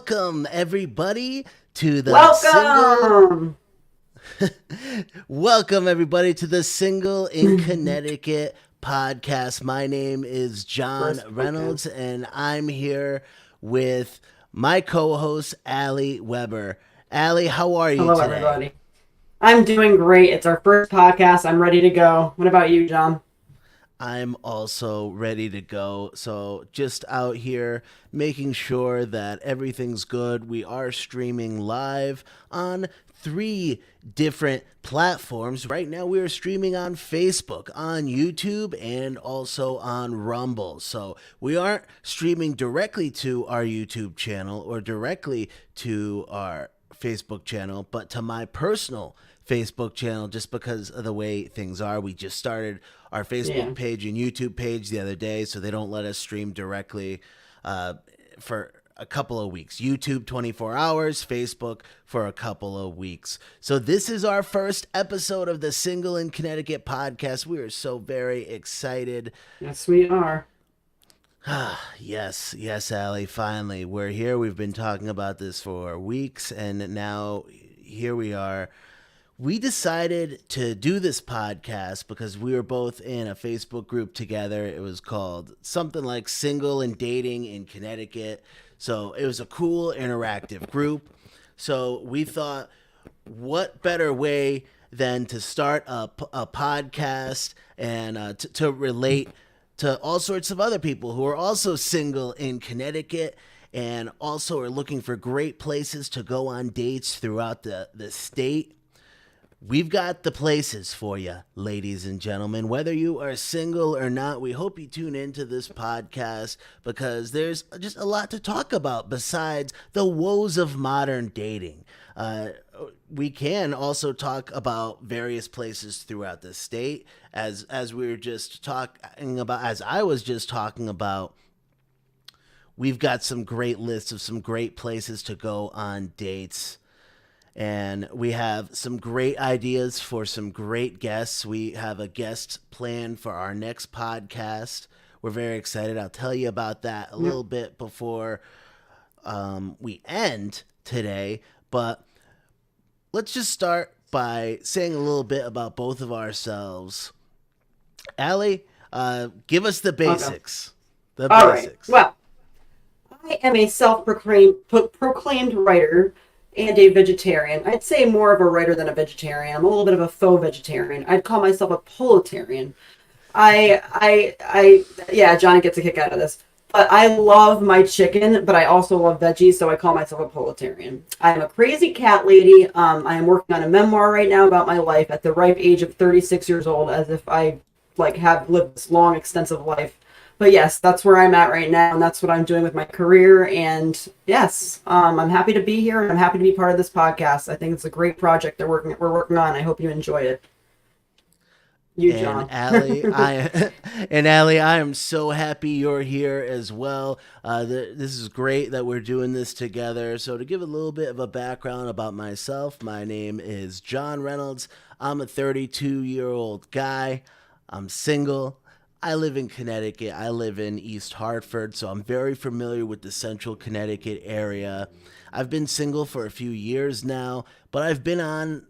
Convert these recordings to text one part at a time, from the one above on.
Welcome everybody to the Welcome. Welcome everybody to the Single in Connecticut podcast. My name is John Reynolds and I'm here with my co-host Allie Weber. Allie, how are you Hello, today? everybody. I'm doing great. It's our first podcast. I'm ready to go. What about you, John? I'm also ready to go. So just out here making sure that everything's good. We are streaming live on 3 different platforms. Right now we are streaming on Facebook, on YouTube, and also on Rumble. So we aren't streaming directly to our YouTube channel or directly to our Facebook channel, but to my personal Facebook channel, just because of the way things are. We just started our Facebook page and YouTube page the other day, so they don't let us stream directly for a couple of weeks. YouTube 24 hours, Facebook for a couple of weeks. So this is our first episode of the Single in Connecticut podcast. We are so very excited. Yes, we are. Yes, Allie, finally. We're here. We've been talking about this for weeks, and now here we are. We decided to do this podcast because we were both in a Facebook group together. It was called something like Single and Dating in Connecticut. So it was a cool interactive group. So we thought, what better way than to start a podcast and to relate to all sorts of other people who are also single in Connecticut and also are looking for great places to go on dates throughout the state. We've got the places for you, ladies and gentlemen. Whether you are single or not, we hope you tune into this podcast because there's just a lot to talk about besides the woes of modern dating. We can also talk about various places throughout the state, as we were just talking about, as I was just talking about. We've got some great lists of some great places to go on dates. And we have some great ideas for some great guests. We have a guest planned for our next podcast. We're very excited. I'll tell you about that a little bit before we end today. But let's just start by saying a little bit about both of ourselves. Allie, give us the basics. Okay. All right. Well, I am a self-proclaimed writer and a vegetarian. I'd say more of a writer than a vegetarian. I'm a little bit of a faux vegetarian. I'd call myself a proletarian. Yeah, Johnny gets a kick out of this. But I love my chicken, but I also love veggies, so I call myself a proletarian. I am a crazy cat lady. I am working on a memoir right now about my life at the ripe age of 36 years old, as if I have lived this long, extensive life. But yes, that's where I'm at right now, and that's what I'm doing with my career. And yes, I'm happy to be here, and I'm happy to be part of this podcast. I think it's a great project we're working on. I hope you enjoy it. You, John. And Allie, I am so happy you're here as well. This is great that we're doing this together. So to give a little bit of a background about myself, my name is John Reynolds. I'm a 32-year-old guy. I'm single. I live in Connecticut. I live in East Hartford, so I'm very familiar with the central Connecticut area. I've been single for a few years now, but I've been on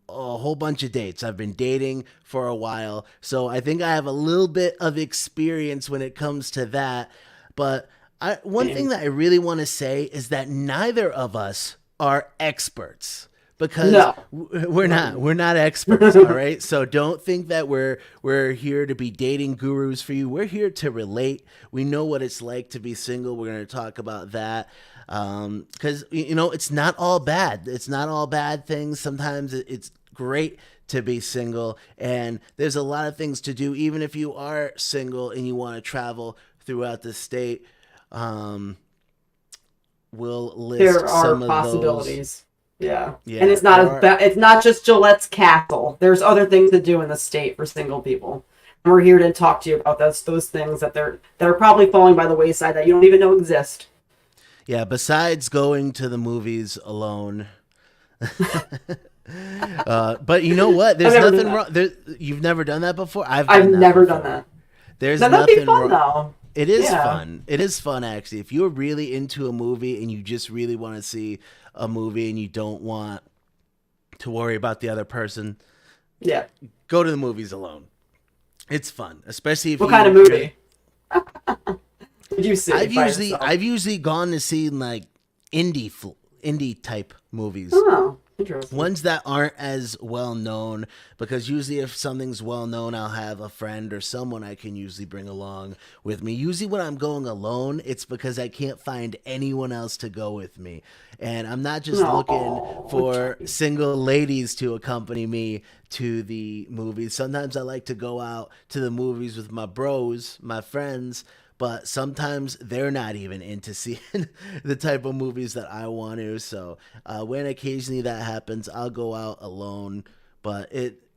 a whole bunch of dates. I've been dating for a while, so I think I have a little bit of experience when it comes to that. But one thing that I really want to say is that neither of us are experts. Because we're not experts, all right? So don't think that we're here to be dating gurus for you. We're here to relate. We know what it's like to be single. We're going to talk about that because, it's not all bad. It's not all bad things. Sometimes it's great to be single, and there's a lot of things to do, even if you are single and you want to travel throughout the state. We'll list there are some possibilities. Of those. Yeah, and it's not as bad. It's not just Gillette's Castle. There's other things to do in the state for single people. And we're here to talk to you about those things that are probably falling by the wayside that you don't even know exist. Yeah, besides going to the movies alone. But you know what? There's nothing wrong. You've never done that before? I've never done that. There's that'd nothing be fun, wrong. though. It is Yeah. fun. It is fun, actually. If you're really into a movie and you just really want to see a movie and you don't want to worry about the other person, Yeah. go to the movies alone. It's fun, especially if What kind of you're. movie did you see by yourself? I've usually gone to see like indie type movies. Oh, interesting. Ones that aren't as well known, because usually if something's well known, I'll have a friend or someone I can usually bring along with me. Usually when I'm going alone, it's because I can't find anyone else to go with me. And I'm not just looking for single ladies to accompany me to the movies. Sometimes I like to go out to the movies with my bros, my friends, but sometimes they're not even into seeing the type of movies that I want to. So when occasionally that happens, I'll go out alone. But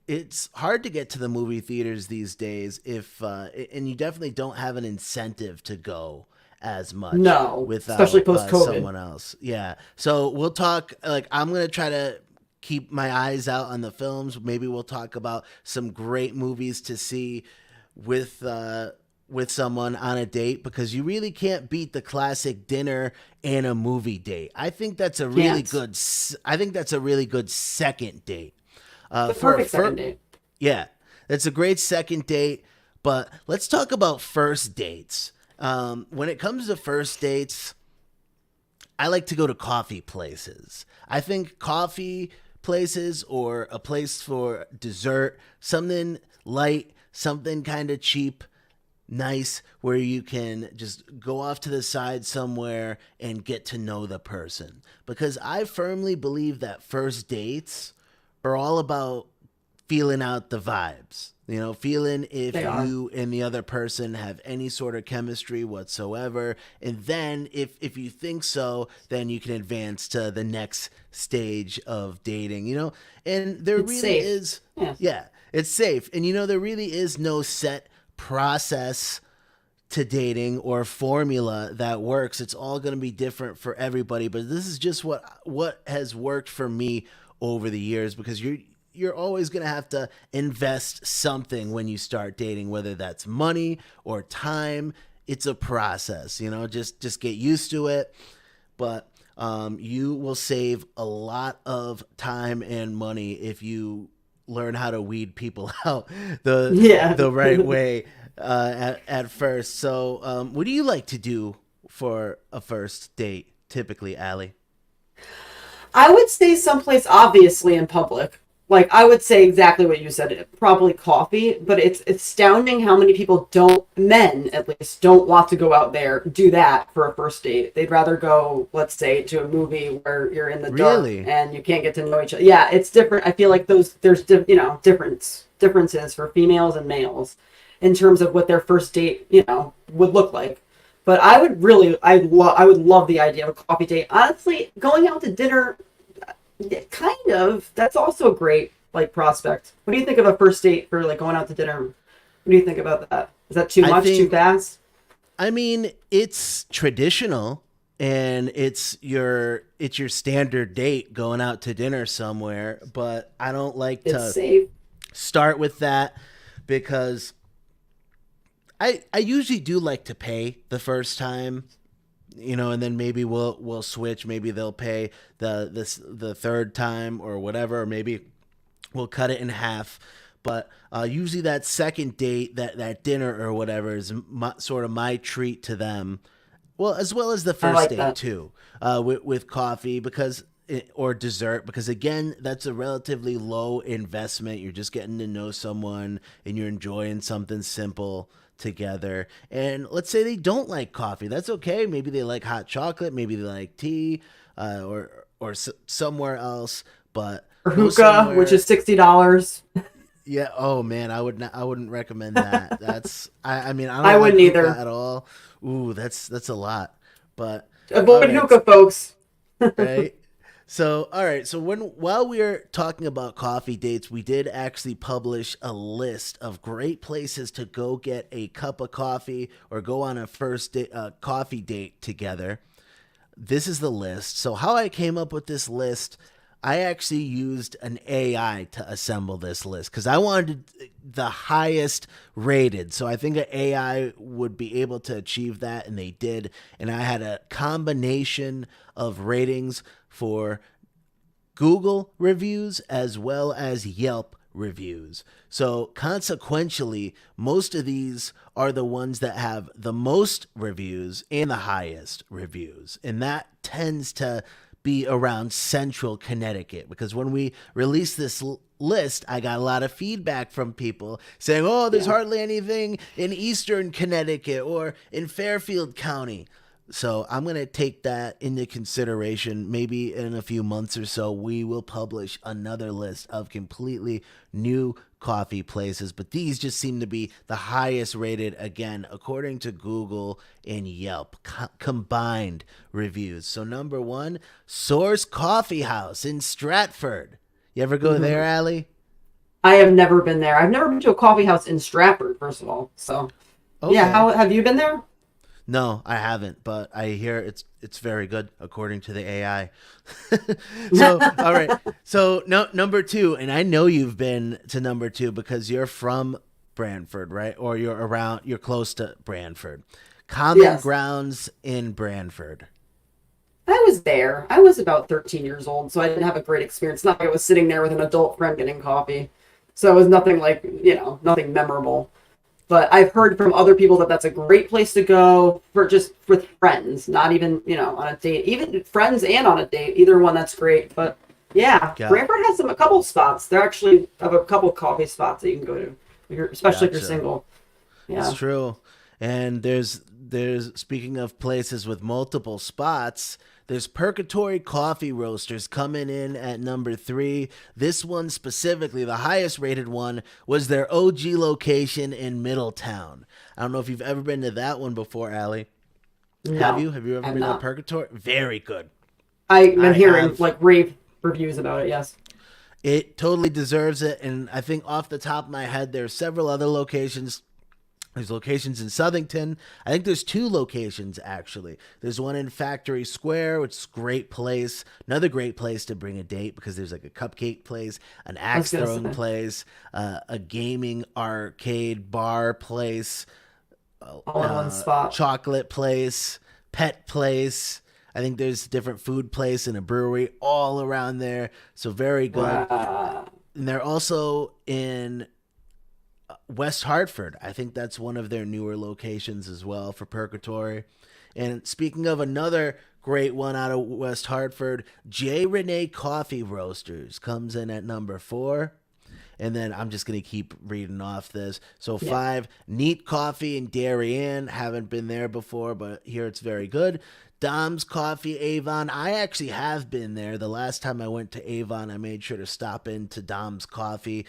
it's hard to get to the movie theaters these days if and you definitely don't have an incentive to go as much No, especially without post-COVID. someone else. Yeah. So we'll talk. Like I'm gonna try to keep my eyes out on the films. Maybe we'll talk about some great movies to see with someone on a date, because you really can't beat the classic dinner and a movie date. I think that's a really Can't. good. I think that's a really good second date. The perfect second date. Yeah, that's a great second date. But let's talk about first dates. When it comes to first dates, I like to go to coffee places. I think coffee places, or a place for dessert, something light, something kind of cheap, nice, where you can just go off to the side somewhere and get to know the person. Because I firmly believe that first dates are all about feeling out the vibes. You know, feeling if They are. you and the other person have any sort of chemistry whatsoever. And then if you think so, then you can advance to the next stage of dating, you know? And there It's really safe. is, Yeah. yeah, it's safe. And you know, there really is no set process to dating or formula that works. It's all going to be different for everybody, but this is just what has worked for me over the years, because you're always going to have to invest something when you start dating, whether that's money or time. It's a process, you know, just get used to it. But you will save a lot of time and money if you learn how to weed people out Yeah. the right way at first. So what do you like to do for a first date typically, Allie? I would say someplace obviously in public. Like I would say exactly what you said, probably coffee, but it's astounding how many people don't, men at least, don't want to go out there, do that for a first date. They'd rather go, let's say, to a movie where you're in the dark Really? and you can't get to know each other. Yeah, it's different. I feel like differences for females and males in terms of what their first date, would look like. But I would love the idea of a coffee date. Honestly, going out to dinner, yeah, kind of. That's also a great prospect. What do you think of a first date for going out to dinner? What do you think about that? Is that too much, too fast? I mean, it's traditional, and it's your standard date going out to dinner somewhere, but I don't like It's to safe. start with that, because I usually do like to pay the first time, you know, and then maybe we'll switch. Maybe they'll pay the third time or whatever, or maybe we'll cut it in half. But usually that second date, that dinner or whatever, is sort of my treat to them. Well, as well as the I first like date that. too, with coffee, or dessert, because again, that's a relatively low investment. You're just getting to know someone and you're enjoying something simple together. And let's say they don't like coffee, that's okay. Maybe they like hot chocolate, maybe they like tea, or somewhere else. But Or go hookah, which somewhere. is $60. Yeah. Oh man, I wouldn't recommend that. That's I mean, I I don't like wouldn't hookah either. at all. Ooh, that's a lot. But all Avoid right. hookah, folks. Right? So, all right. So while we are talking about coffee dates, we did actually publish a list of great places to go get a cup of coffee or go on a coffee date together. This is the list. So how I came up with this list, I actually used an AI to assemble this list because I wanted the highest rated. So I think an AI would be able to achieve that, and they did. And I had a combination of ratings for Google reviews as well as Yelp reviews. So consequentially, most of these are the ones that have the most reviews and the highest reviews. And that tends to be around central Connecticut because when we released this list, I got a lot of feedback from people saying, oh, there's hardly anything in eastern Connecticut or in Fairfield County. So I'm going to take that into consideration. Maybe in a few months or so, we will publish another list of completely new coffee places. But these just seem to be the highest rated, again, according to Google and Yelp, combined reviews. So number 1, Source Coffee House in Stratford. You ever go there, Allie? I have never been there. I've never been to a coffee house in Stratford, first of all. So, yeah, how have you been there? No, I haven't, but I hear it's very good according to the AI. So, all right. So, number 2, and I know you've been to number 2 because you're from Branford, right? Or you're close to Branford. Common Grounds in Branford. I was there. I was about 13 years old, so I didn't have a great experience. Not like I was sitting there with an adult friend getting coffee. So it was nothing like, nothing memorable. But I've heard from other people that that's a great place to go for just with friends, not even, on a date. Even friends and on a date, either one, that's great. But yeah, Branford has a couple spots. They actually have a couple coffee spots that you can go to, especially if you're single. Yeah, it's true. And there's speaking of places with multiple spots, there's Purgatory Coffee Roasters coming in at number 3. This one specifically, the highest rated one, was their OG location in Middletown. I don't know if you've ever been to that one before, Allie. No, have you? Have you ever been not. to Purgatory? Very good. I've been hearing rave reviews about it, yes. It totally deserves it. And I think off the top of my head, there are several other locations. There's locations in Southington. I think there's 2 locations, actually. There's one in Factory Square, which is a great place. Another great place to bring a date because there's like a cupcake place, an axe throwing place, a gaming arcade bar place, all in one spot. Chocolate place, pet place. I think there's a different food place and a brewery all around there. So very good. Wow. And they're also in West Hartford. I think that's one of their newer locations as well for Purgatory. And speaking of another great one out of West Hartford, J. Renee Coffee Roasters comes in at number 4. And then I'm just going to keep reading off this. So 5, Neat Coffee in Darien. Haven't been there before, but here it's very good. Dom's Coffee, Avon. I actually have been there. The last time I went to Avon, I made sure to stop into Dom's Coffee.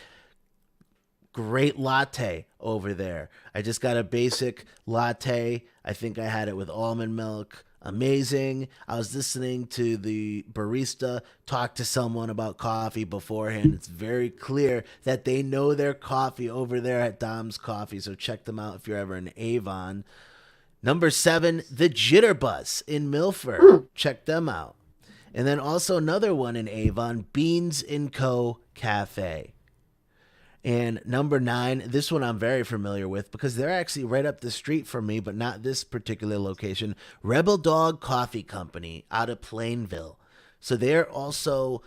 Great latte over there. I just got a basic latte. I think I had it with almond milk. Amazing. I was listening to the barista talk to someone about coffee beforehand. It's very clear that they know their coffee over there at Dom's Coffee, so check them out if you're ever in Avon. Number 7, the Jitterbus in Milford. Check them out. And then also another one in Avon, Beans & Co. Cafe. And number 9, this one I'm very familiar with because they're actually right up the street from me, but not this particular location. Rebel Dog Coffee Company out of Plainville. So they're also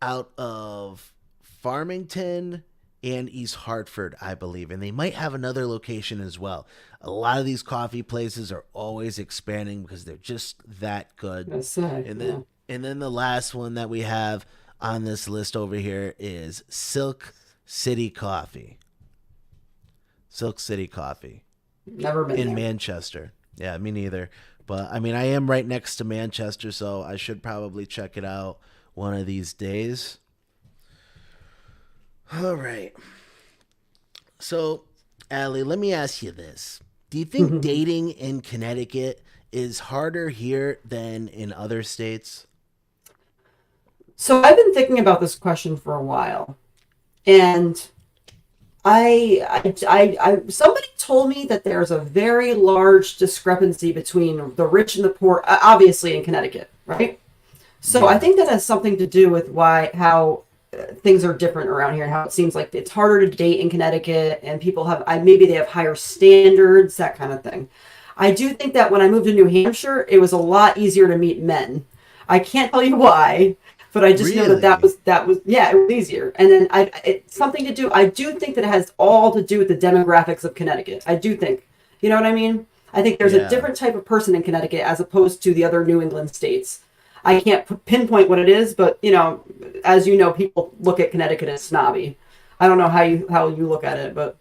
out of Farmington and East Hartford, I believe. And they might have another location as well. A lot of these coffee places are always expanding because they're just that good. And then the last one that we have on this list over here is Silk City Coffee. Silk City Coffee. Never been in there. Manchester. Yeah, me neither. But I mean, I am right next to Manchester, so I should probably check it out one of these days. All right. So, Allie, let me ask you this. Do you think dating in Connecticut is harder here than in other states? So I've been thinking about this question for a while. And somebody told me that there's a very large discrepancy between the rich and the poor, obviously in Connecticut, right? So I Yeah. think that has something to do with why how things are different around here and how it seems like it's harder to date in Connecticut and people have maybe they have higher standards, that kind of thing. I do think that when I moved to New Hampshire, it was a lot easier to meet men. I can't tell you why, but I just know that Really? that was yeah, it was easier. And then it's something to do. I do think that it has all to do with the demographics of Connecticut. I do think, you know what I mean? I think there's a Yeah. different type of person in Connecticut as opposed to the other New England states. I can't pinpoint what it is, but as you know, people look at Connecticut as snobby. I don't know how you look at it, but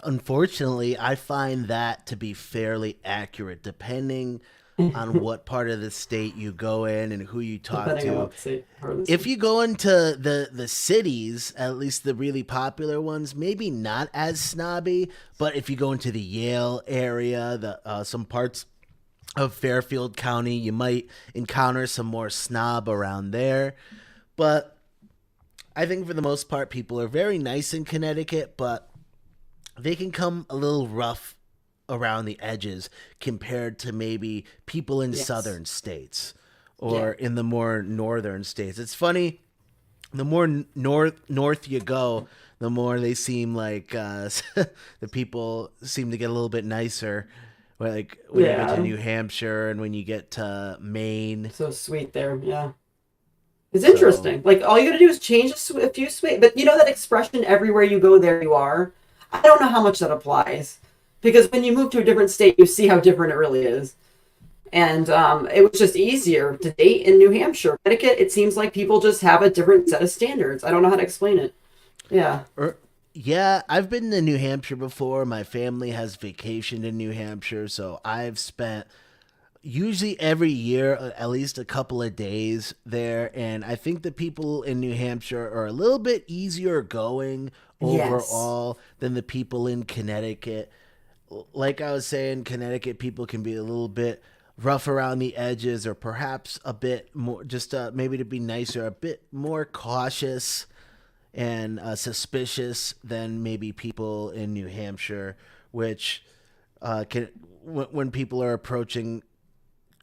Unfortunately, I find that to be fairly accurate, depending on what part of the state you go in and who you talk depending on to. what state or the If state. you go into the cities, at least the really popular ones, maybe not as snobby. But if you go into the Yale area, the some parts of Fairfield County, you might encounter some more snob around there. But I think for the most part, people are very nice in Connecticut, but they can come a little rough around the edges compared to maybe people in Yes. southern states Yeah. or in the more northern states. It's funny, the more north you go, the more they seem like the people seem to get a little bit nicer. Like when you get to Yeah. New Hampshire and when you get to Maine. So sweet there. Yeah. It's So interesting. Like all you gotta do is change a few sweet, but you know that expression everywhere you go, there you are. I don't know how much that applies because when you move to a different state, you see how different it really is. And it was just easier to date in New Hampshire. Connecticut, it seems like people just have a different set of standards. I don't know how to explain it. Yeah. er, yeah, I've been to New Hampshire before. My family has vacationed in New Hampshire, so I've spent usually every year at least a couple of days there, and I think the people in New Hampshire are a little bit easier going Yes. overall than the people in Connecticut. Like I was saying, Connecticut people can be a little bit rough around the edges, or perhaps a bit more, just maybe to be nicer, a bit more cautious and suspicious than maybe people in New Hampshire, which can when people are approaching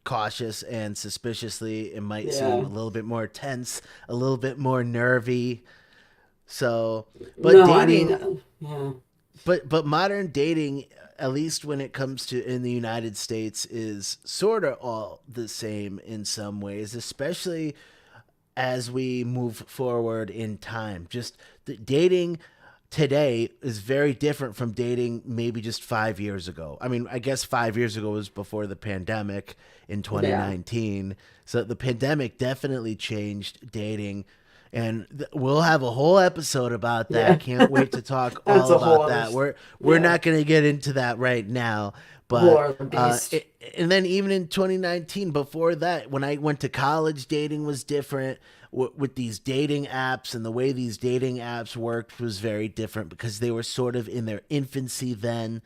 cautious and suspiciously, it might seem Yeah. a little bit more tense, a little bit more nervy. So, but No, I mean, dating, yeah. but modern dating, at least when it comes to in the United States, is sort of all the same in some ways, especially as we move forward in time. Just dating today is very different from dating maybe just 5 years ago. I mean, I guess 5 years ago was before the pandemic in Yeah. 2019. So the pandemic definitely changed dating. And we'll have a whole episode about that. Yeah. Can't wait to talk That's all a whole about other, that. We're yeah, not going to get into that right now, whole but other beast. and then even in 2019, before that, when I went to college, dating was different. With these dating apps, and the way these dating apps worked was very different because they were sort of in their infancy then.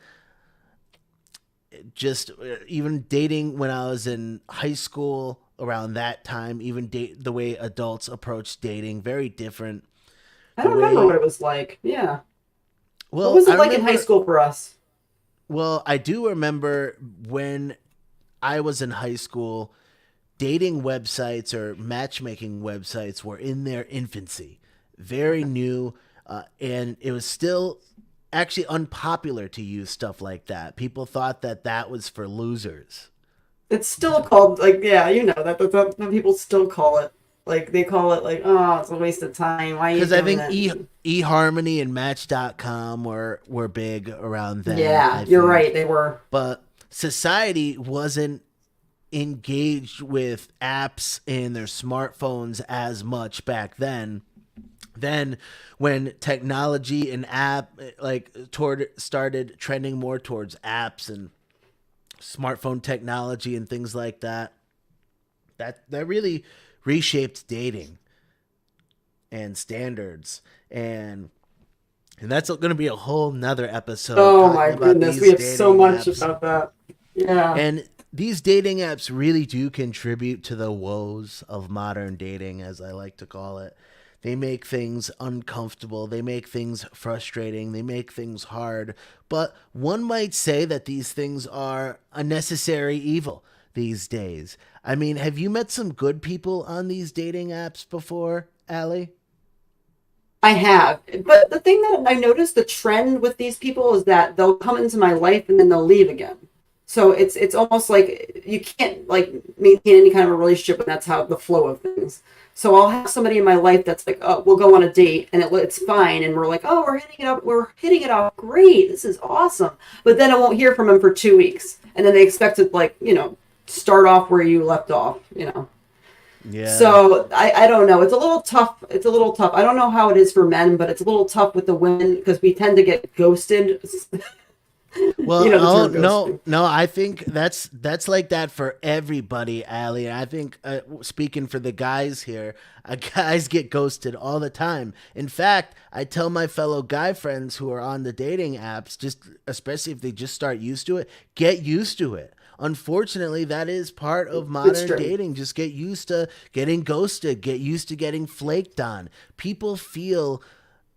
Just even dating when I was in high school around that time, even the way adults approach dating, very different. I The don't remember what way, it was like. Yeah. What well, was I it like in high remember, school for us? well, I do remember when I was in high school, dating websites or matchmaking websites were in their infancy, very Okay. new, and it was still actually unpopular to use stuff like that. People thought that that was for losers. It's still called like yeah, you know that people still call it like they call it like oh it's a waste of time. Why are you Because I doing think that? eHarmony and Match.com were big around then, Yeah, I you're right. think. They were. But society wasn't engaged with apps in their smartphones as much back then. Then when technology and app toward started trending more towards apps and smartphone technology and things like that, that really reshaped dating and standards, and that's going to be a whole nother episode Oh talking my about goodness, we these have so dating much apps. about that. Yeah. And these dating apps really do contribute to the woes of modern dating, as I like to call it. They make things uncomfortable. They make things frustrating. They make things hard. But one might say that these things are a necessary evil. these days. I mean, have you met some good people on these dating apps before, Allie? I have. But the thing that I noticed, the trend with these people is that they'll come into my life and then they'll leave again. So it's almost like you can't like maintain any kind of a relationship, and that's how the flow of things. So I'll have somebody in my life that's like, oh, we'll go on a date and it's fine, and we're like, oh, we're hitting it off great, this is awesome. But then I won't hear from them for 2 weeks, and then they expect to like start off where you left off. Yeah. So I don't know. It's a little tough. It's a little tough. I don't know how it is for men, but it's a little tough with the women because we tend to get ghosted. Well, the oh term no, ghosting. no, I think that's like that for everybody, Allie. I think speaking for the guys here, guys get ghosted all the time. In fact, I tell my fellow guy friends who are on the dating apps, just especially if they just start used to it, get used to it. Unfortunately, that is part of modern true. dating. Just get used to getting ghosted, get used to getting flaked on. People feel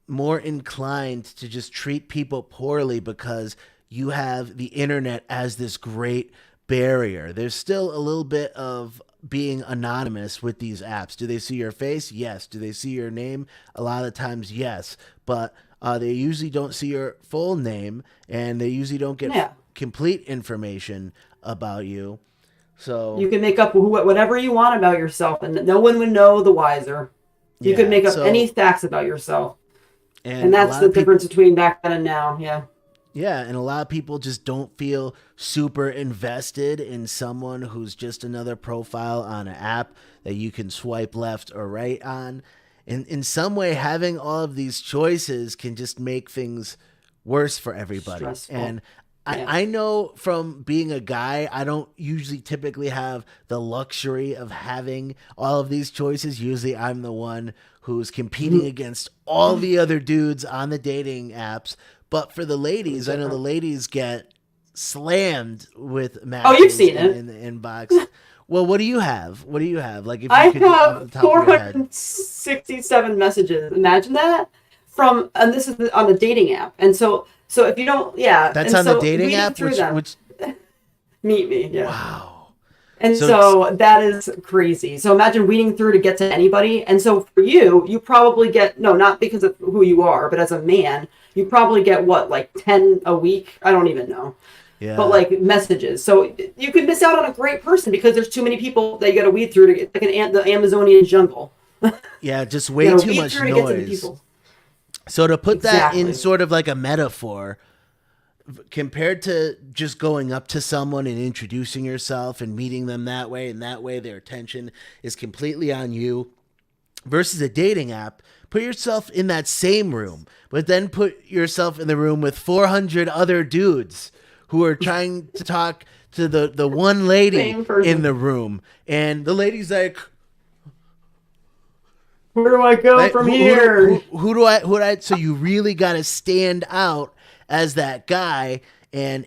more inclined to just treat people poorly because you have the internet as this great barrier. There's still a little bit of being anonymous with these apps. Do they see your face? Yes. Do they see your name? A lot of times, yes. But they usually don't see your full name, and they usually don't get complete information about you. So You can make up whatever you want about yourself, and no one would know the wiser. You could make up any facts about yourself. And that's the difference between back then and now. Yeah. Yeah, and a lot of people just don't feel super invested in someone who's just another profile on an app that you can swipe left or right on. And in some way, having all of these choices can just make things worse for everybody. Stressful. And I know from being a guy, I don't usually typically have the luxury of having all of these choices. Usually I'm the one who's competing against all the other dudes on the dating apps. But for the ladies, I know the ladies get slammed with matches. Oh, you've seen it in the inbox. Well, what do you have? What do you have? Like, if you I could, off the have top of your head. 467 messages. Imagine that and this is on the dating app. And so if you don't, That's and on so the dating reading app, through them, which Meet Me, yeah. wow. And so that is crazy. So imagine weeding through to get to anybody. And so for you probably get, no, not because of who you are, but as a man, you probably get what, like 10 a week? I don't even know. Yeah. But like messages. So you could miss out on a great person because there's too many people that you got to weed through to get like the Amazonian jungle. Yeah, just way too much noise. So to put that in sort of like a metaphor, compared to just going up to someone and introducing yourself and meeting them that way, and that way their attention is completely on you, versus a dating app, put yourself in that same room, but then put yourself in the room with 400 other dudes who are trying to talk to the one lady in the room. And the lady's like, where do I go from here? Who do I? So you really got to stand out as that guy, and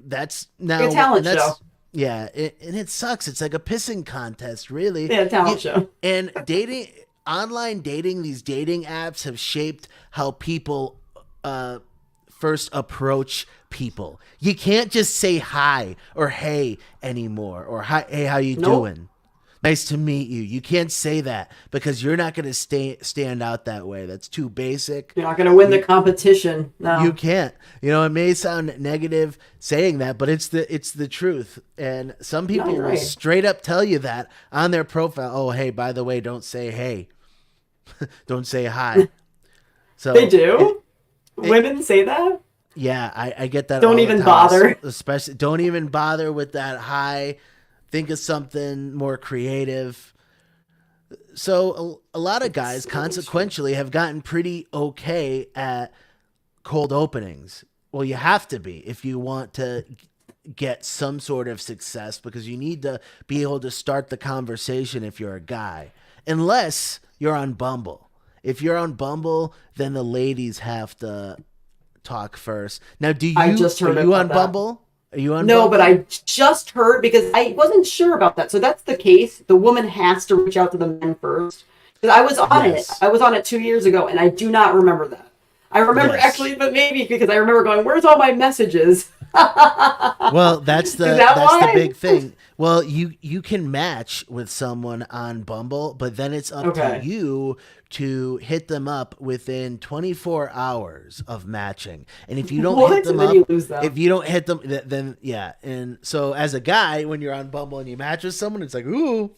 that's now like a talent show. Yeah, and it sucks. It's like a pissing contest, really. Yeah, talent show. And online dating, these dating apps have shaped how people first approach people. You can't just say hi or hey anymore, or hi, hey, how you doing? Nice to meet you. You can't say that because you're not going to stand out that way. That's too basic. You're not going to win the competition. No. You can't. It may sound negative saying that, but it's the truth. And some people will straight up tell you that on their profile. Oh, hey, by the way, don't say hey. Don't say hi. So they do? Women say that? Yeah, I get that. Don't even bother. Especially, don't even bother with that hi. Think of something more creative. So a lot of guys consequentially have gotten pretty okay at cold openings. Well, you have to be if you want to get some sort of success, because you need to be able to start the conversation if you're a guy, unless you're on Bumble. If you're on Bumble, then the ladies have to talk first. Now, I just heard are you on that. Bumble? Are you on No, Bumble? but I just heard, because I wasn't sure about that. So that's the case. The woman has to reach out to the men first. Because I was on it. I was on it 2 years ago, and I do not remember that. I remember actually, but maybe because I remember going, where's all my messages? Well, Is that that's the why? big thing. Well, you can match with someone on Bumble, but then it's up to Okay. you to hit them up within 24 hours of matching. And if you don't hit What? them And then you up, lose if them. you don't hit them, then yeah. And so as a guy, when you're on Bumble and you match with someone, it's like, ooh,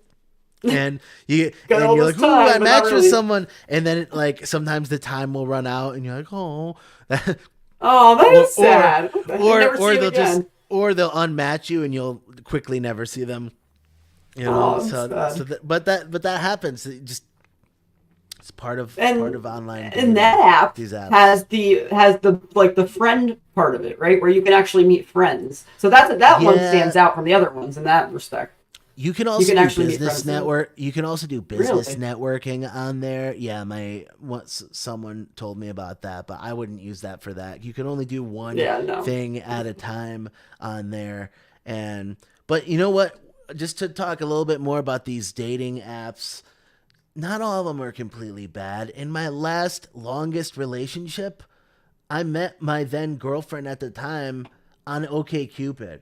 Got and all you're this like, ooh, I time, but not matched with really. someone, and then like sometimes the time will run out, and you're like, oh, Oh, that or is sad. What the heck? Never see or it they'll just again. or they'll unmatch you, and you'll quickly never see them. You know, Oh, that's sad. but that happens. It just it's part And of online that dating. app These apps. has the like the friend part of it, right? Where you can actually meet friends. So that one Yeah, stands out from the other ones in that respect. you can You also can do actually meet business friends too. network. You can also do business Really? networking on there. Yeah, my once someone told me about that, but I wouldn't use that for that. You can only do one Yeah, no. thing at a time on there. And but you know what? Just to talk a little bit more about these dating apps, not all of them are completely bad. In my last longest relationship, I met my then girlfriend at the time on OkCupid.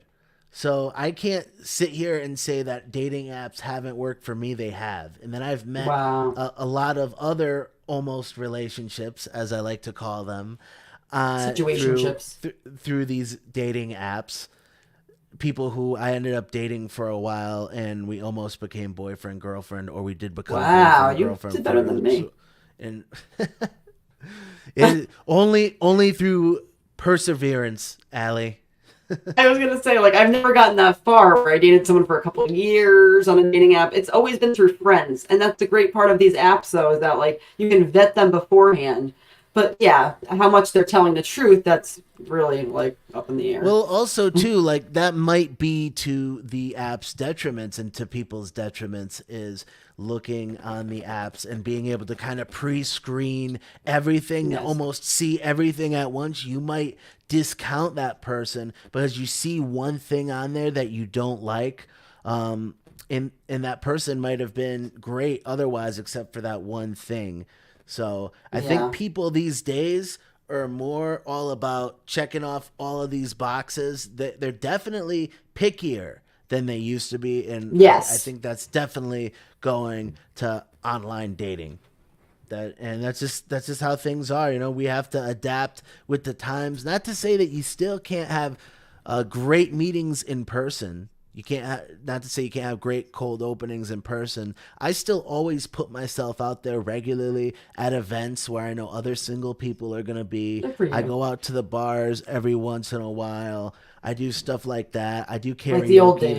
So I can't sit here and say that dating apps haven't worked for me. They have. And then I've met Wow. a lot of other almost relationships, as I like to call them, Situationships. through these dating apps. People who I ended up dating for a while, and we almost became boyfriend girlfriend, or we did become Wow, boyfriend you girlfriend did better for than me. and it only through perseverance, Allie. I was gonna say, like, I've never gotten that far where I dated someone for a couple of years on a dating app. It's always been through friends, and that's the great part of these apps, though, is that like you can vet them beforehand. But yeah, how much they're telling the truth, that's really like up in the air. Well, also too, like that might be to the app's detriments and to people's detriments is looking on the apps and being able to kind of pre-screen everything, Yes. almost see everything at once. You might discount that person because you see one thing on there that you don't like. And that person might have been great otherwise, except for that one thing. So I think Yeah. people these days are more all about checking off all of these boxes. They're definitely pickier than they used to be, and I Yes. think that's definitely going to online dating. That's just how things are. You know, we have to adapt with the times. Not to say that you still can't have great meetings in person. You can't not to say you can't have great cold openings in person. I still always put myself out there regularly at events where I know other single people are going to be. Good for I you. go out to the bars every once in a while. I do stuff like that. I do Like the old karaoke. days.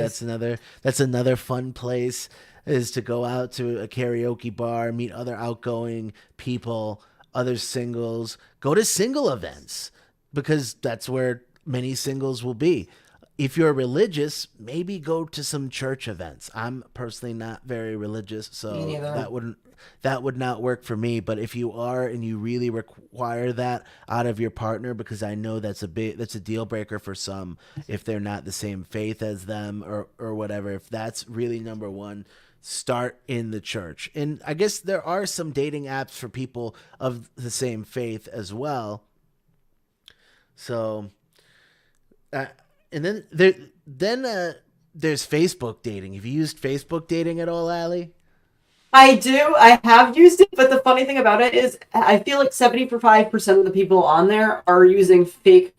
That's another fun place is to go out to a karaoke bar, meet other outgoing people, other singles, go to single events because that's where many singles will be. If you're religious, maybe go to some church events. I'm personally not very religious, Me so neither. that would not work for me. But if you are and you really require that out of your partner, because I know that's a deal breaker for some if they're not the same faith as them or whatever. If that's really number one, start in the church. And I guess there are some dating apps for people of the same faith as well. So uh, and there's Facebook dating. Have you used Facebook dating at all, Allie? I do. I have used it, but the funny thing about it is, I feel like 75% of the people on there are using fake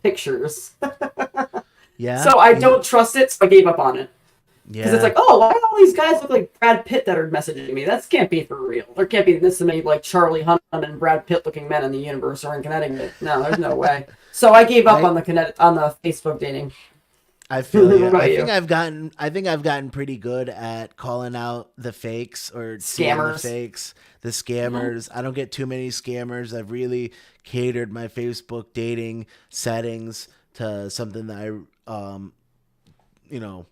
pictures. Yeah, So I don't trust it, so I gave up on it. Because it's yeah. like, oh, why do all these guys look like Brad Pitt that are messaging me? That can't be for real. There can't be this many like Charlie Hunnam and Brad Pitt looking men in the universe or in Connecticut. No, there's no way. So I gave up I on the Facebook dating. I feel What you. about you? I think I've gotten pretty good at calling out the fakes or seeing the Scammers. fakes, the Yeah. scammers. I don't get too many scammers. I've really catered my Facebook dating settings to something that you know,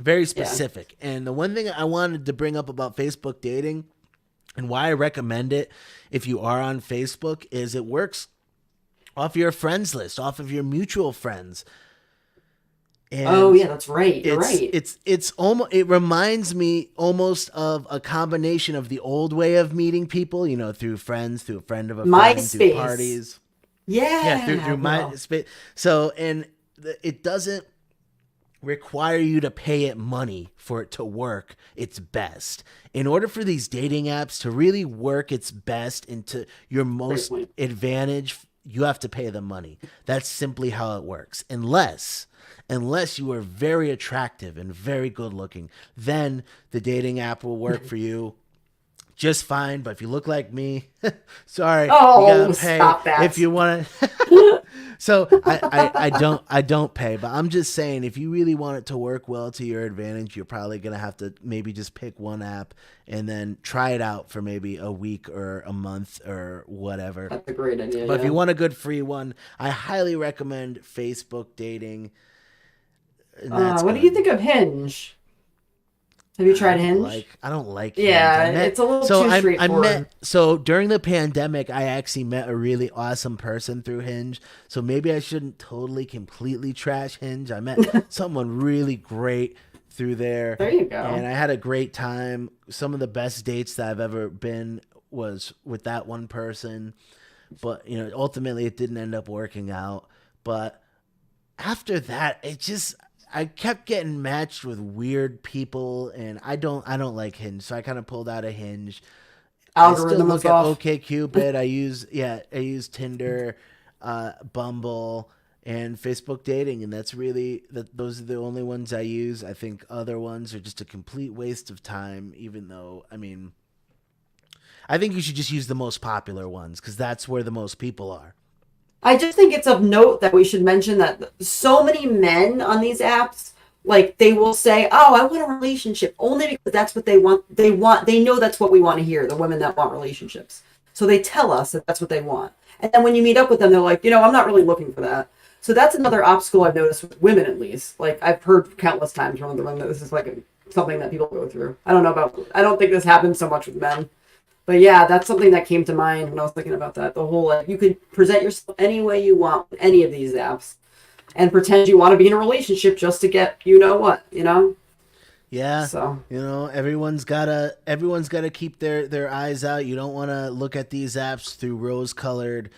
very Yeah. specific. And the one thing I wanted to bring up about Facebook dating and why I recommend it if you are on Facebook is it works off your friends list, off of your mutual friends. Oh And yeah, that's right. You're right. it's almost it reminds me almost of a combination of the old way of meeting people, you know, through friends, through a friend of a friend, through MySpace. parties. Yeah, through my Bro. space. So, and it doesn't require you to pay it money for it to work its best. In order for these dating apps to really work its best into your Great most point. advantage, you have to pay them money. That's simply how it works. Unless you are very attractive and very good looking, then the dating app will work for you just fine. But if you look like me, sorry, you Oh, gotta pay stop that. if you want to. So I don't pay, but I'm just saying if you really want it to work well to your advantage, you're probably gonna have to maybe just pick one app and then try it out for maybe a week or a month or whatever. That's a great idea. But if Yeah. you want a good free one, I highly recommend Facebook dating. And that's What do you good. think of Hinge? Have you tried Hinge? I don't like Hinge. Yeah, it's a little too I straightforward. met so during the pandemic I actually met a really awesome person through Hinge. So maybe I shouldn't totally completely trash Hinge. I met someone really great through there. There you go. And I had a great time. Some of the best dates that I've ever been was with that one person. But ultimately it didn't end up working out. But after that, I kept getting matched with weird people, and I don't like Hinge, so I kind of pulled out of Hinge. I still Algorithm look was at off. OkCupid. I use Tinder, Bumble, and Facebook dating, and those are the only ones I use. I think other ones are just a complete waste of time. Even though, I think you should just use the most popular ones because that's where the most people are. I just think it's of note that we should mention that so many men on these apps, like they will say, "Oh, I want a relationship," only because that's what they want. They know that's what we want to hear. The women that want relationships, so they tell us that that's what they want. And then when you meet up with them, they're like, I'm not really looking for that. So that's another obstacle I've noticed with women, at least. Like I've heard countless times from other women that this is like something that people go through. I don't know about. I don't think this happens so much with men. But yeah, that's something that came to mind when I was thinking about that. The whole you could present yourself any way you want with any of these apps and pretend you want to be in a relationship just to get what. Yeah. So Everyone's gotta keep their eyes out. You don't want to look at these apps through rose-colored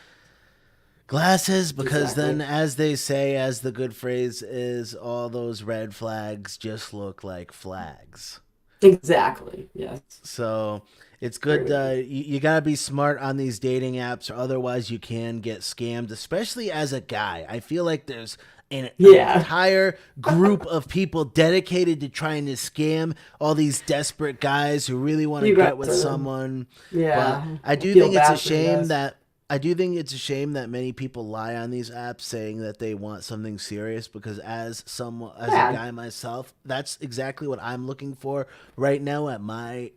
glasses because exactly. then, as they say, as the good phrase is, all those red flags just look like flags. Exactly. Yes. So it's good. You gotta be smart on these dating apps, or otherwise you can get scammed. Especially as a guy, I feel like there's an Yeah. entire group of people dedicated to trying to scam all these desperate guys who really want to You get got with to. someone. Yeah. But I do Feel think it's a bad for you shame guys. that I do think it's a shame that many people lie on these apps saying that they want something serious because as a Yeah. guy myself, that's exactly what I'm looking for right now at my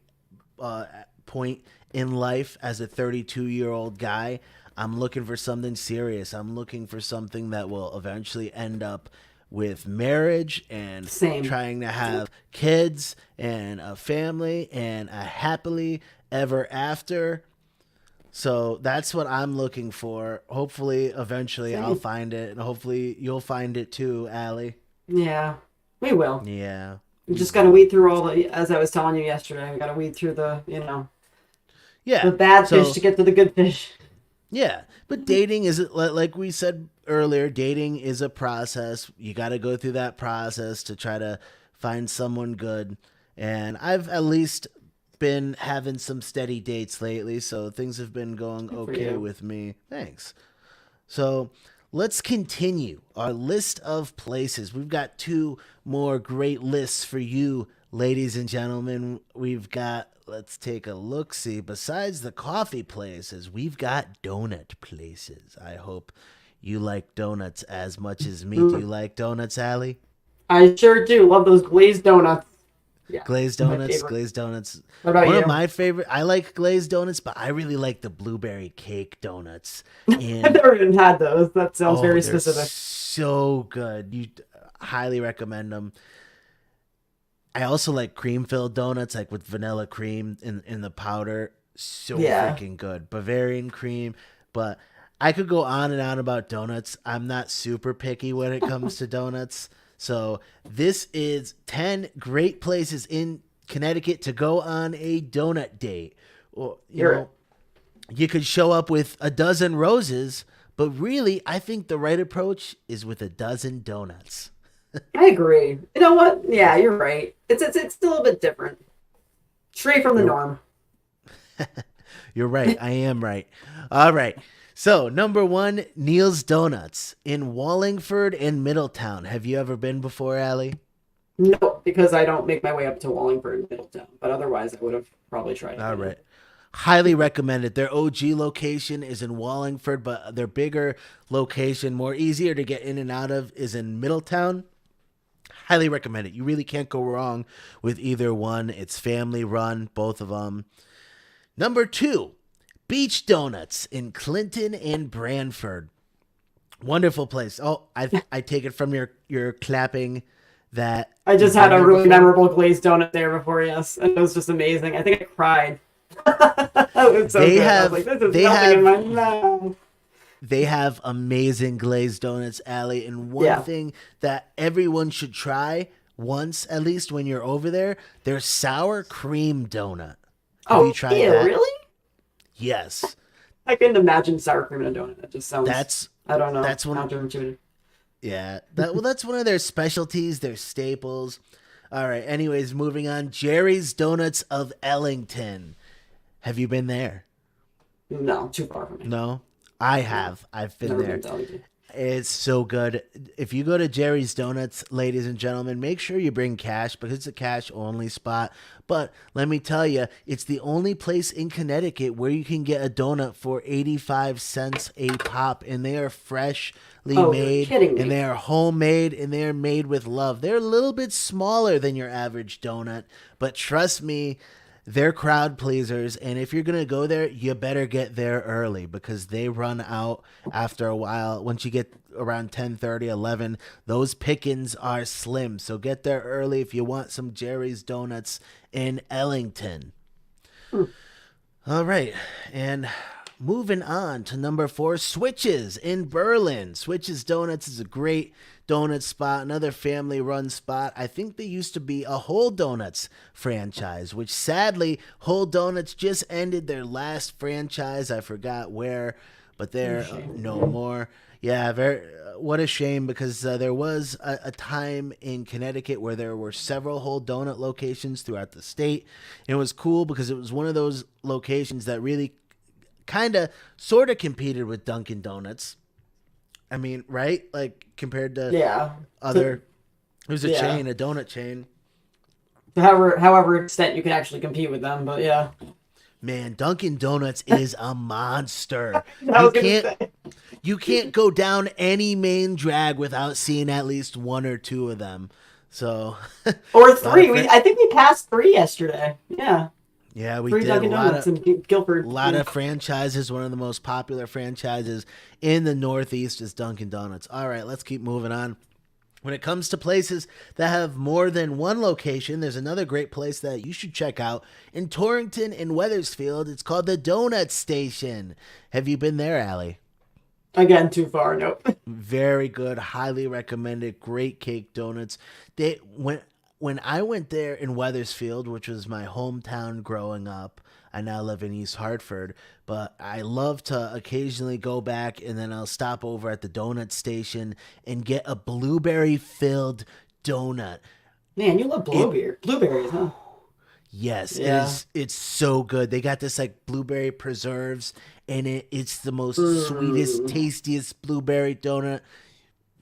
point in life as a 32-year-old guy. I'm looking for something serious. I'm looking for something that will eventually end up with marriage and Same. trying to have kids and a family and a happily ever after. So that's what I'm looking for. Hopefully, eventually, I'll Same. find it, and hopefully, you'll find it too, Allie. Yeah. We will. Yeah, We we just got to will. weed through all as I was telling you yesterday, we got to weed through the Yeah. bad fish So to get to the good fish. yeah, but dating is like we said earlier. Dating is a process. You got to go through that process to try to find someone good. And I've at least been having some steady dates lately, so things have been going Good for okay you. with me. Thanks. So let's continue our list of places. We've got two more great lists for you, ladies and gentlemen. Let's take a look see. Besides the coffee places, we've got donut places. I hope you like donuts as much as me. Do you Mm, like donuts, Allie? I sure do love those glazed donuts. Yeah, Glazed my donuts, favorite. glazed donuts. What about One of you? my favorite. I like glazed donuts, but I really like the blueberry cake donuts. I've And never even had those. That sounds oh, very they're specific. so good. You highly recommend them. I also like cream filled donuts, like with vanilla cream in the powder. So Yeah. freaking good. Bavarian cream. But I could go on and on about donuts. I'm not super picky when it comes to donuts. So this is 10 great places in Connecticut to go on a donut date. Or, You're you could show up with a dozen roses, But really, I think the right approach is with a dozen donuts. I agree. You know what? Yeah, you're right. It's a little bit different. Straight from the You're norm. you're right. I am right. All right. So, number 1, Neil's Donuts in Wallingford and Middletown. Have you ever been before, Allie? No, because I don't make my way up to Wallingford and Middletown. But otherwise, I would have probably tried All it. right. Highly recommend it. Their OG location is in Wallingford, but their bigger location, more easier to get in and out of, is in Middletown. Highly recommend it. You really can't go wrong with either one. It's family run, both of them. Number 2, Beach Donuts in Clinton and Branford. Wonderful place. Oh, I take it from your clapping that I just you've had been a there really before? memorable glazed donut there before, yes. And it was just amazing. I think I cried. It was so They good. I was have like, this is they melting in have my mouth. They have amazing glazed donuts, Allie. And one Yeah. thing that everyone should try once, at least when you're over there, their sour cream donut. Have you Oh, tried yeah, that? really? Yes. I couldn't imagine sour cream in a donut. That just sounds, That's I don't know, that's one counterintuitive. yeah. That's one of their specialties, their staples. All right. Anyways, moving on. Jerry's Donuts of Ellington. Have you been there? No, too far from me. No? I No, have. I've been never there. been to Ellington. It's so good. If you go to Jerry's Donuts, ladies and gentlemen, make sure you bring cash because it's a cash only spot. But let me tell you, it's the only place in Connecticut where you can get a donut for 85 cents a pop, and they are freshly Oh, you're made, kidding and me. they are homemade, and they are made with love. They're a little bit smaller than your average donut, but trust me, they're crowd pleasers, and if you're gonna go there, you better get there early because they run out after a while. Once you get around 10:30, 11, those pickings are slim. So get there early if you want some Jerry's Donuts in Ellington. All right, and moving on to number 4, Switches in Berlin. Switches Donuts is a great donut spot, another family-run spot. I think they used to be a Whole Donuts franchise, which sadly, Whole Donuts just ended their last franchise. I forgot where, but they're no more. Yeah, very. What a shame because there was a time in Connecticut where there were several Whole Donut locations throughout the state. And it was cool because it was one of those locations that really kind of sort of competed with Dunkin' Donuts. I mean, right? Like compared to Yeah. other, it was a Yeah. chain, a donut chain. However extent you can actually compete with them, but yeah. Man, Dunkin' Donuts is a monster. I You was gonna can't say. you can't go down any main drag without seeing at least one or two of them. So, Or a lot of three. I think we passed three yesterday. Yeah. yeah, we Three did Dunkin' Donuts in Guilford. lot Yeah. of franchises. One of the most popular franchises in the Northeast is Dunkin' Donuts. All right, let's keep moving on. When it comes to places that have more than one location, there's another great place that you should check out in Torrington and Weathersfield. It's called the Donut Station. Have you been there, Allie? Again, too far. Nope. Very good, highly recommended. Great cake donuts. They when I went there in Weathersfield, which was my hometown growing up. I now live in East Hartford, but I love to occasionally go back and then I'll stop over at the donut station and get a blueberry filled donut. Man, you love It blueberries, huh? Yes, Yeah. it's so good. They got this like blueberry preserves in it. It's the most sweetest, Mm. tastiest blueberry donut.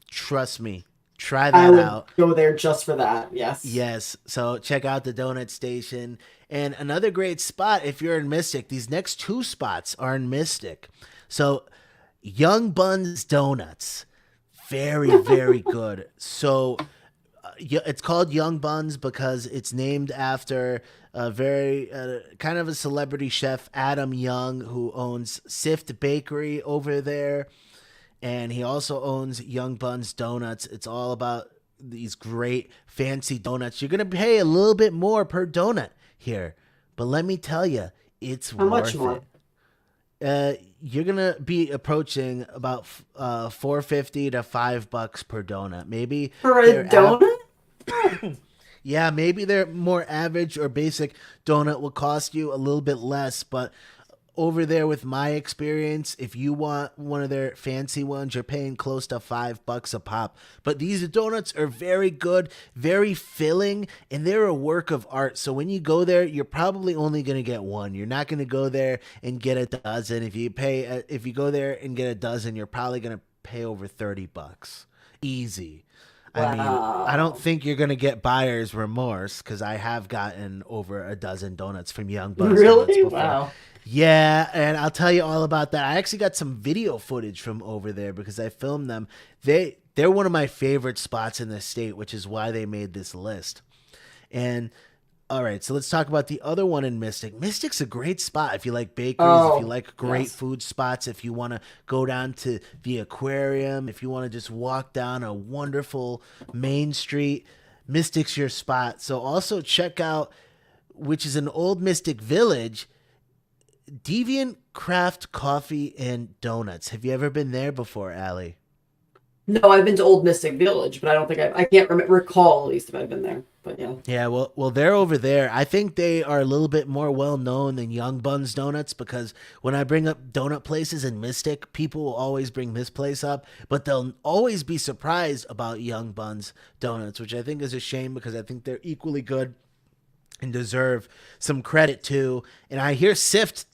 Trust me. Try I that would out. go there just for that. Yes. Yes. So check out the donut station. And another great spot if you're in Mystic, these next two spots are in Mystic. So Young Buns Donuts. Very, very good. So it's called Young Buns because it's named after a very kind of a celebrity chef, Adam Young, who owns Sift Bakery over there. And he also owns Young Buns Donuts. It's all about these great fancy donuts. You're going to pay a little bit more per donut here. But let me tell you, it's How much worth more? it. You're gonna be approaching about $4.50 to $5 per donut. Maybe For a they're donut? yeah, maybe their more average or basic donut will cost you a little bit less, but over there with my experience, if you want one of their fancy ones, you're paying close to $5 a pop. But these donuts are very good, very filling, and they're a work of art. So when you go there, you're probably only going to get one. You're not going to go there and get a dozen. If you go there and get a dozen, you're probably going to pay over $30. Easy. I mean, I don't think you're going to get buyer's remorse because I have gotten over a dozen donuts from Young Buns Donuts Really? before. Wow. Yeah, and I'll tell you all about that. I actually got some video footage from over there because I filmed them. They're one of my favorite spots in the state, which is why they made this list. And all right, so let's talk about the other one in Mystic. Mystic's a great spot if you like bakeries, if you like great food spots, if you want to go down to the aquarium, if you want to just walk down a wonderful main street. Mystic's your spot. So also check out, which is an old Mystic village, Deviant Craft Coffee and Donuts. Have you ever been there before, Allie? No, I've been to Old Mystic Village, but I don't think I can't recall at least if I've been there. But yeah. Yeah, well, they're over there. I think they are a little bit more well known than Young Buns Donuts because when I bring up donut places in Mystic, people will always bring this place up, but they'll always be surprised about Young Buns Donuts, which I think is a shame because I think they're equally good and deserve some credit too. And I hear Sift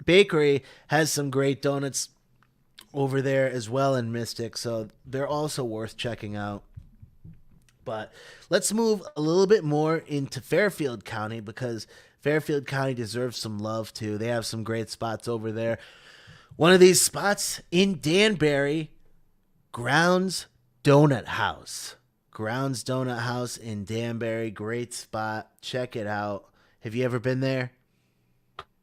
Bakery has some great donuts over there as well in Mystic, so they're also worth checking out. But let's move a little bit more into Fairfield County because Fairfield County deserves some love too. They have some great spots over there. One of these spots in Danbury, Grounds Donut House. Grounds Donut House in Danbury, great spot. Check it out. Have you ever been there?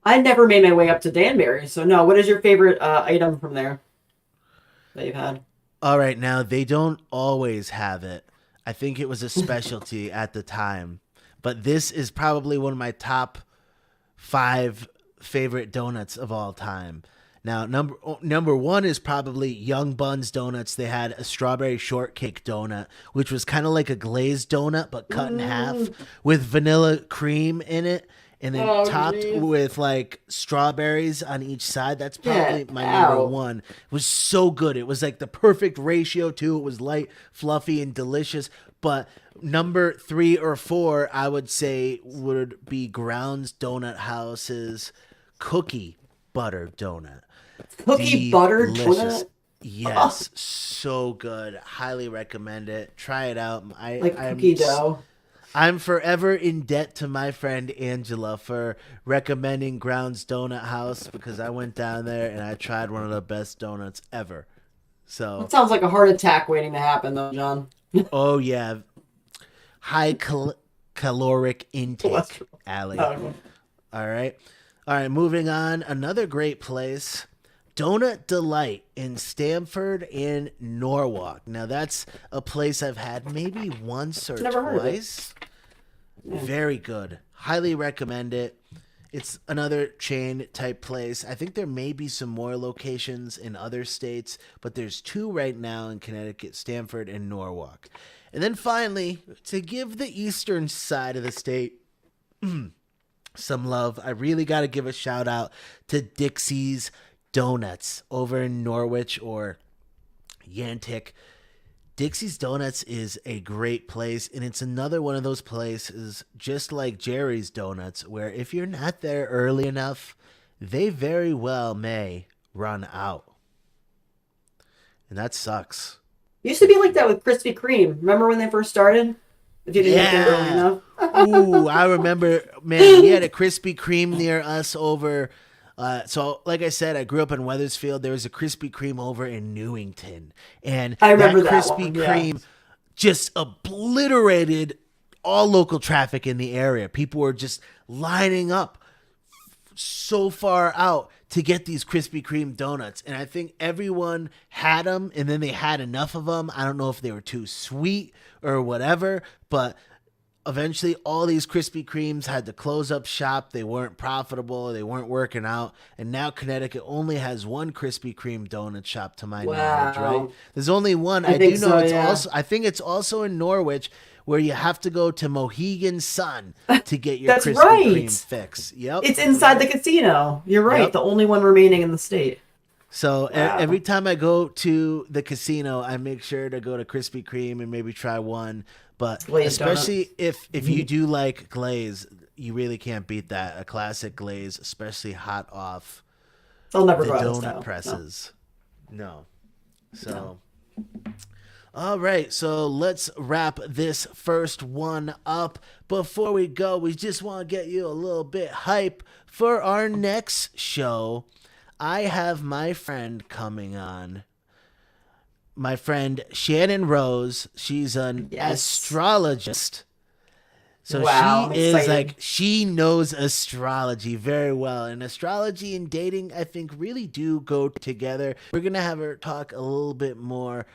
I never made my way up to Danbury, so no. What is your favorite item from there that you've had? All right, now they don't always have it. I think it was a specialty at the time, but this is probably one of my top 5 favorite donuts of all time. Now, number one is probably Young Buns Donuts. They had a strawberry shortcake donut, which was kind of like a glazed donut, but cut in half with vanilla cream in it. And then topped with like strawberries on each side. That's probably my number one. It was so good. It was like the perfect ratio too. It was light, fluffy, and delicious. But number 3 or 4, I would say, would be Grounds Donut House's cookie butter donut. Cookie butter donut? Yes, so good. Highly recommend it. Try it out. Cookie dough. I'm forever in debt to my friend Angela for recommending Grounds Donut House because I went down there and I tried one of the best donuts ever. So that sounds like a heart attack waiting to happen, though, John. Oh yeah, high caloric intake, Allie. All right. Moving on. Another great place, Donut Delight in Stamford and Norwalk. Now that's a place I've had maybe once or twice. Very good. Highly recommend it. It's another chain type place. I think there may be some more locations in other states, but there's 2 right now in Connecticut, Stamford and Norwalk. And then finally, to give the eastern side of the state some love, I really got to give a shout out to Dixie's Donuts over in Norwich or Yantic. Dixie's Donuts is a great place, and it's another one of those places, just like Jerry's Donuts, where if you're not there early enough, they very well may run out. And that sucks. Used to be like that with Krispy Kreme. Remember when they first started? If you didn't get there early enough. Ooh, I remember, man, we had a Krispy Kreme near us over... So, like I said, I grew up in Weathersfield. There was a Krispy Kreme over in Newington. And I remember that Krispy Kreme just obliterated all local traffic in the area. People were just lining up so far out to get these Krispy Kreme donuts. And I think everyone had them, and then they had enough of them. I don't know if they were too sweet or whatever, but eventually all these Krispy Kremes had to close up shop. They weren't profitable. They weren't working out. And now Connecticut only has one Krispy Kreme donut shop to my knowledge, right? Wow. There's only one. I I think do know so, it's yeah. also, I think it's also in Norwich, where you have to go to Mohegan Sun to get your That's Krispy right. Kreme fix. Yep. It's inside the casino. You're right. Yep. The only one remaining in the state. So Wow. every time I go to the casino, I make sure to go to Krispy Kreme and maybe try one. But Glazed especially if you do like glaze, you really can't beat that. A classic glaze, especially hot off They'll never the go out of donut style. presses. No. So, all right. So let's wrap this first one up. Before we go, we just want to get you a little bit hype for our next show. I have my friend coming on. My friend Shannon Rose. She's an astrologist. So Wow, I'm she is excited. like, she knows astrology very well. And astrology and dating, I think, really do go together. We're going to have her talk a little bit more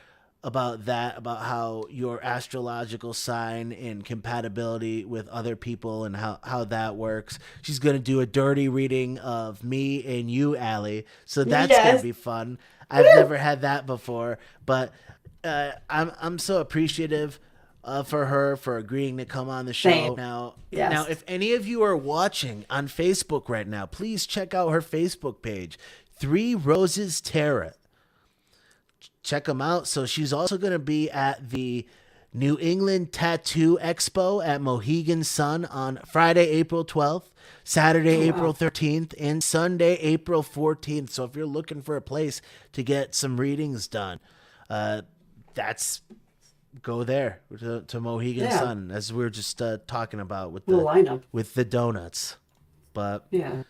about that, about how your astrological sign and compatibility with other people and how that works. She's going to do a dirty reading of me and you, Allie. So that's going Yes. to be fun. I've never had that before, but I'm so appreciative for her for agreeing to come on the show. Same. Now, Yes. now, if any of you are watching on Facebook right now, please check out her Facebook page, 3 Roses Tarot. Check them out. So she's also going to be at the New England Tattoo Expo at Mohegan Sun on Friday, April 12th, Saturday, April 13th, and Sunday, April 14th. So if you're looking for a place to get some readings done, go there to Mohegan Sun, as we were just talking about with the lineup. with the donuts. But Yeah.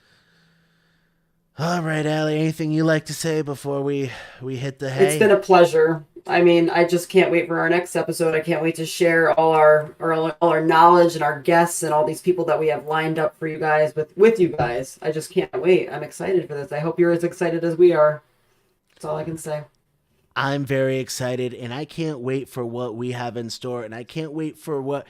all right, Allie, anything you like to say before we hit the hay? It's been a pleasure. I mean, I just can't wait for our next episode. I can't wait to share all our knowledge and our guests and all these people that we have lined up for you guys with you guys. I just can't wait. I'm excited for this. I hope you're as excited as we are. That's all I can say. I'm very excited, and I can't wait for what we have in store, and I can't wait for what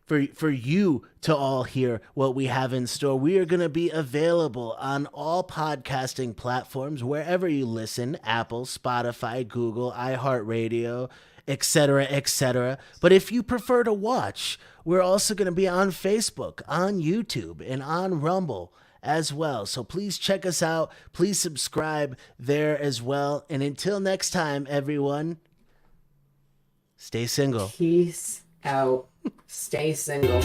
for you to all hear what we have in store. We are going to be available on all podcasting platforms, wherever you listen: Apple, Spotify, Google, iHeartRadio, etc., etc. But if you prefer to watch, we're also going to be on Facebook, on YouTube, and on Rumble as well. So please check us out. Please subscribe there as well. And until next time, everyone, stay single. Peace out. Stay single.